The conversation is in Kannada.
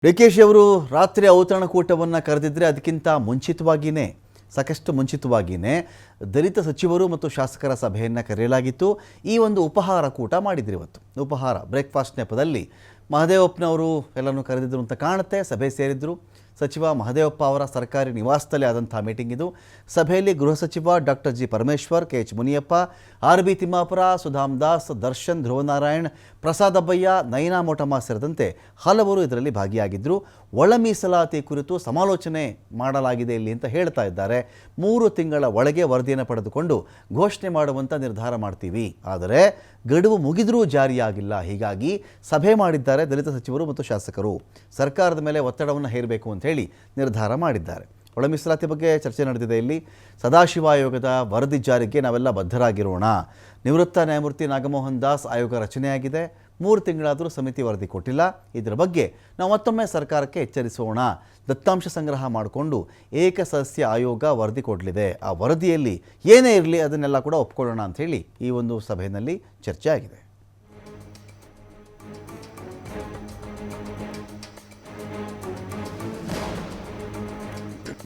ಡಿಕೆಶಿ ಅವರು ರಾತ್ರಿ ಔತಣಕೂಟವನ್ನು ಕರೆದಿದ್ದರೆ ಅದಕ್ಕಿಂತ ಮುಂಚಿತವಾಗಿಯೇ ಸಾಕಷ್ಟು ಮುಂಚಿತವಾಗಿಯೇ ದಲಿತ ಸಚಿವರು ಮತ್ತು ಶಾಸಕರ ಸಭೆಯನ್ನು ಕರೆಯಲಾಗಿತ್ತು. ಈ ಒಂದು ಉಪಹಾರ ಕೂಟ ಮಾಡಿದ್ರು. ಇವತ್ತು ಉಪಹಾರ ಬ್ರೇಕ್ಫಾಸ್ಟ್ ನೆಪದಲ್ಲಿ ಮಹದೇವಪ್ಪನವರು ಎಲ್ಲನೂ ಕರೆದಿದ್ರು ಅಂತ ಕಾಣುತ್ತೆ. ಸಭೆ ಸೇರಿದ್ರು. ಸಚಿವ ಮಹದೇವಪ್ಪ ಅವರ ಸರ್ಕಾರಿ ನಿವಾಸದಲ್ಲಿ ಆದಂಥ ಮೀಟಿಂಗ್ ಇದು. ಸಭೆಯಲ್ಲಿ ಗೃಹ ಸಚಿವ doctor G Parameshwar, K H Muniyappa, R B Timmapura, Sudham Das, Darshan, Dhruvanarayan, Prasad Abbayya, Nayana Motamma ಸೇರಿದಂತೆ ಹಲವರು ಇದರಲ್ಲಿ ಭಾಗಿಯಾಗಿದ್ದರು. ಒಳ ಮೀಸಲಾತಿ ಕುರಿತು ಸಮಾಲೋಚನೆ ಮಾಡಲಾಗಿದೆ ಇಲ್ಲಿ ಅಂತ ಹೇಳ್ತಾ ಇದ್ದಾರೆ. 3 ತಿಂಗಳ ಒಳಗೆ ವರದಿಯನ್ನು ಪಡೆದುಕೊಂಡು ಘೋಷಣೆ ಮಾಡುವಂಥ ನಿರ್ಧಾರ ಮಾಡ್ತೀವಿ. ಆದರೆ ಗಡುವು ಮುಗಿದರೂ ಜಾರಿಯಾಗಿಲ್ಲ. ಹೀಗಾಗಿ ಸಭೆ ಮಾಡಿದ್ದಾರೆ ದಲಿತ ಸಚಿವರು ಮತ್ತು ಶಾಸಕರು. ಸರ್ಕಾರದ ಮೇಲೆ ಒತ್ತಡವನ್ನು ಹೇರಬೇಕು ಅಂತ ಹೇಳಿ ನಿರ್ಧಾರ ಮಾಡಿದ್ದಾರೆ. ಒಳ ಮೀಸಲಾತಿ ಬಗ್ಗೆ ಚರ್ಚೆ ನಡೆದಿದೆ. ಇಲ್ಲಿ ಸದಾಶಿವ ಆಯೋಗದ ವರದಿ ಜಾರಿಗೆ ನಾವೆಲ್ಲ ಬದ್ಧರಾಗಿರೋಣ. ನಿವೃತ್ತ ನ್ಯಾಯಮೂರ್ತಿ ನಾಗಮೋಹನ್ ದಾಸ್ ಆಯೋಗ ರಚನೆಯಾಗಿದೆ. 3 ತಿಂಗಳಾದರೂ ಸಮಿತಿ ವರದಿ ಕೊಟ್ಟಿಲ್ಲ. ಇದರ ಬಗ್ಗೆ ನಾವು ಮತ್ತೊಮ್ಮೆ ಸರ್ಕಾರಕ್ಕೆ ಎಚ್ಚರಿಸೋಣ. ದತ್ತಾಂಶ ಸಂಗ್ರಹ ಮಾಡಿಕೊಂಡು ಏಕಸದಸ್ಯ ಆಯೋಗ ವರದಿ ಕೊಡಲಿದೆ. ಆ ವರದಿಯಲ್ಲಿ ಏನೇ ಇರಲಿ ಅದನ್ನೆಲ್ಲ ಕೂಡ ಒಪ್ಕೊಳ್ಳೋಣ ಅಂಥೇಳಿ ಈ ಒಂದು ಸಭೆಯಲ್ಲಿ ಚರ್ಚೆ ಆಗಿದೆ.